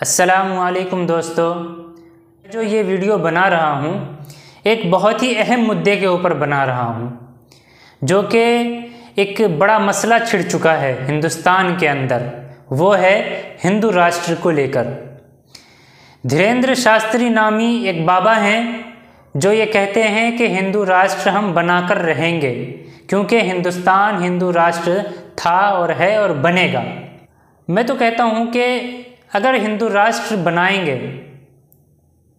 अस्सलामुअलैकुम दोस्तों, जो ये वीडियो बना रहा हूँ एक बहुत ही अहम मुद्दे के ऊपर बना रहा हूँ, जो कि एक बड़ा मसला छिड़ चुका है हिंदुस्तान के अंदर। वो है हिंदू राष्ट्र को लेकर। धीरेंद्र शास्त्री नामी एक बाबा हैं जो ये कहते हैं कि हिंदू राष्ट्र हम बनाकर रहेंगे, क्योंकि हिंदुस्तान हिंदू राष्ट्र था और है और बनेगा। मैं तो कहता हूँ कि अगर हिंदू राष्ट्र बनाएंगे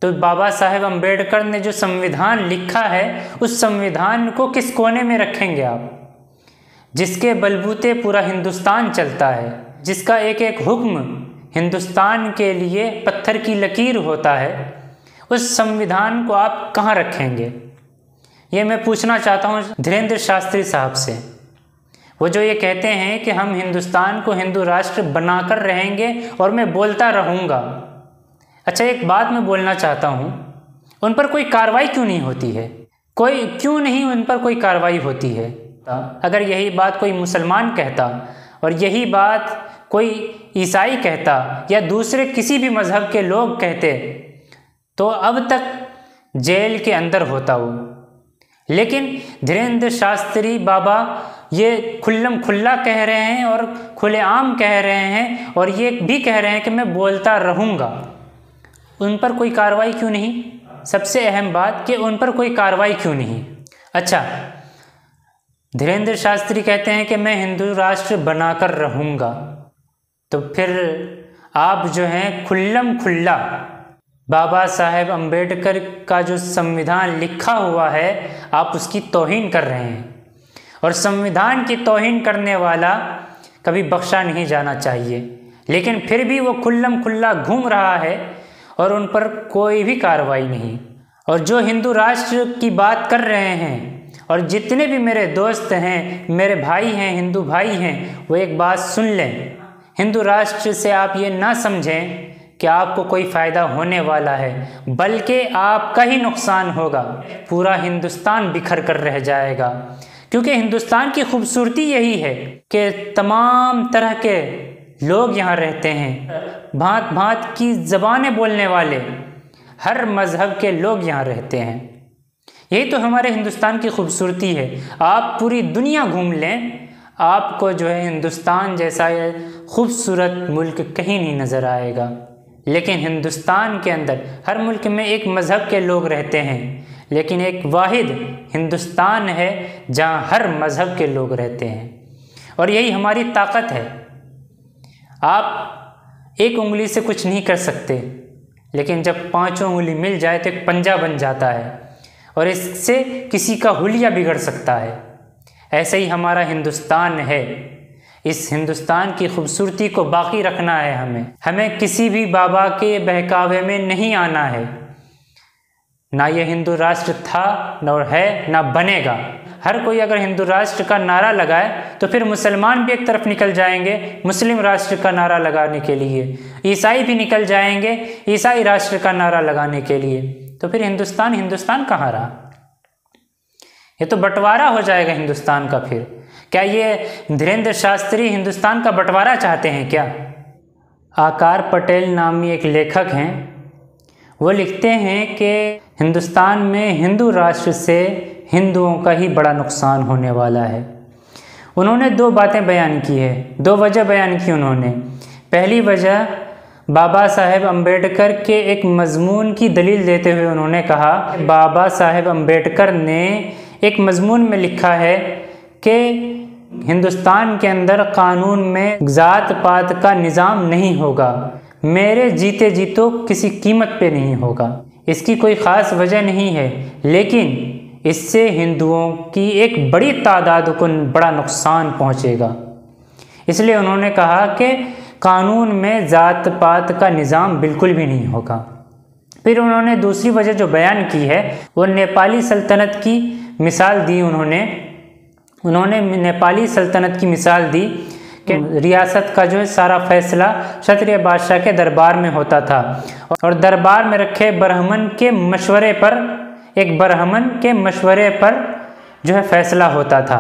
तो बाबा साहेब अम्बेडकर ने जो संविधान लिखा है उस संविधान को किस कोने में रखेंगे आप, जिसके बलबूते पूरा हिंदुस्तान चलता है, जिसका एक एक हुक्म हिंदुस्तान के लिए पत्थर की लकीर होता है, उस संविधान को आप कहाँ रखेंगे? ये मैं पूछना चाहता हूँ धीरेंद्र शास्त्री साहब से। वो जो ये कहते हैं कि हम हिंदुस्तान को हिंदू राष्ट्र बनाकर रहेंगे और मैं बोलता रहूँगा। अच्छा, एक बात मैं बोलना चाहता हूँ, उन पर कोई कार्रवाई क्यों नहीं होती है? क्यों नहीं उन पर कोई कार्रवाई होती है? अगर यही बात कोई मुसलमान कहता और यही बात कोई ईसाई कहता या दूसरे किसी भी मज़हब के लोग कहते तो अब तक जेल के अंदर होता वो। लेकिन धीरेंद्र शास्त्री बाबा ये खुल्लम खुल्ला कह रहे हैं और खुलेआम कह रहे हैं और ये भी कह रहे हैं कि मैं बोलता रहूँगा। उन पर कोई कार्रवाई क्यों नहीं? सबसे अहम बात कि उन पर कोई कार्रवाई क्यों नहीं? अच्छा, धीरेंद्र शास्त्री कहते हैं कि मैं हिंदू राष्ट्र बनाकर रहूँगा, तो फिर आप जो हैं खुल्लम खुल्ला बाबा साहेब अम्बेडकर का जो संविधान लिखा हुआ है आप उसकी तौहीन कर रहे हैं, और संविधान की तौहीन करने वाला कभी बख्शा नहीं जाना चाहिए। लेकिन फिर भी वो खुल्लम खुल्ला घूम रहा है और उन पर कोई भी कार्रवाई नहीं। और जो हिंदू राष्ट्र की बात कर रहे हैं और जितने भी मेरे दोस्त हैं, मेरे भाई हैं, हिंदू भाई हैं, वो एक बात सुन लें, हिंदू राष्ट्र से आप ये ना समझें कि आपको कोई फ़ायदा होने वाला है, बल्कि आपका ही नुकसान होगा। पूरा हिंदुस्तान बिखर कर रह जाएगा, क्योंकि हिंदुस्तान की खूबसूरती यही है कि तमाम तरह के लोग यहाँ रहते हैं, भांत भांत की ज़बानें बोलने वाले हर मज़हब के लोग यहाँ रहते हैं। यही तो हमारे हिंदुस्तान की खूबसूरती है। आप पूरी दुनिया घूम लें, आपको जो है हिंदुस्तान जैसा खूबसूरत मुल्क कहीं नहीं नज़र आएगा। लेकिन हिंदुस्तान के अंदर हर मुल्क में एक मज़हब के लोग रहते हैं, लेकिन एक वाहिद हिंदुस्तान है जहाँ हर मज़हब के लोग रहते हैं, और यही हमारी ताकत है। आप एक उंगली से कुछ नहीं कर सकते, लेकिन जब पांचों उंगली मिल जाए तो एक पंजा बन जाता है, और इससे किसी का हुलिया बिगड़ सकता है। ऐसे ही हमारा हिंदुस्तान है। इस हिंदुस्तान की खूबसूरती को बाकी रखना है हमें किसी भी बाबा के बहकावे में नहीं आना है। ना ये हिंदू राष्ट्र था, न है, ना बनेगा। हर कोई अगर हिंदू राष्ट्र का नारा लगाए तो फिर मुसलमान भी एक तरफ निकल जाएंगे मुस्लिम राष्ट्र का नारा लगाने के लिए, ईसाई भी निकल जाएंगे ईसाई राष्ट्र का नारा लगाने के लिए। तो फिर हिंदुस्तान कहाँ रहा? ये तो बंटवारा हो जाएगा हिंदुस्तान का। फिर क्या ये धीरेंद्र शास्त्री हिंदुस्तान का बंटवारा चाहते हैं क्या? आकार पटेल नामी एक लेखक हैं, वो लिखते हैं कि हिंदुस्तान में हिंदू राष्ट्र से हिंदुओं का ही बड़ा नुकसान होने वाला है। उन्होंने दो बातें बयान की है, दो वजह बयान की उन्होंने। पहली वजह बाबा साहेब अम्बेडकर के एक मजमून की दलील देते हुए उन्होंने कहा, बाबा साहेब अम्बेडकर ने एक मजमून में लिखा है कि हिंदुस्तान के अंदर कानून में जात पात का निज़ाम नहीं होगा, मेरे जीते जी तो किसी कीमत पे नहीं होगा। इसकी कोई ख़ास वजह नहीं है, लेकिन इससे हिंदुओं की एक बड़ी तादाद को बड़ा नुकसान पहुंचेगा। इसलिए उन्होंने कहा कि कानून में जात पात का निज़ाम बिल्कुल भी नहीं होगा। फिर उन्होंने दूसरी वजह जो बयान की है वो नेपाली सल्तनत की मिसाल दी। उन्होंने नेपाली सल्तनत की मिसाल दी कि रियासत का जो है सारा फैसला क्षत्रिय बादशाह के दरबार में होता था, और दरबार में रखे ब्राह्मण के मशवरे पर जो है फैसला होता था।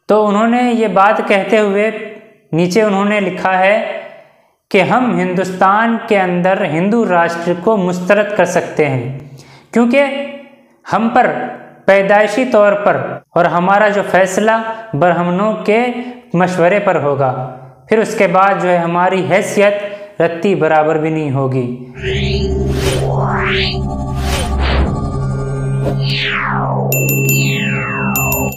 तो उन्होंने ये बात कहते हुए नीचे उन्होंने लिखा है कि हम हिंदुस्तान के अंदर हिंदू राष्ट्र को मुस्तरद कर सकते हैं, क्योंकि हम पर पैदाइशी तौर पर और हमारा जो फैसला ब्राह्मणों के मशवरे पर होगा, फिर उसके बाद जो है हमारी हैसियत रत्ती बराबर भी नहीं होगी।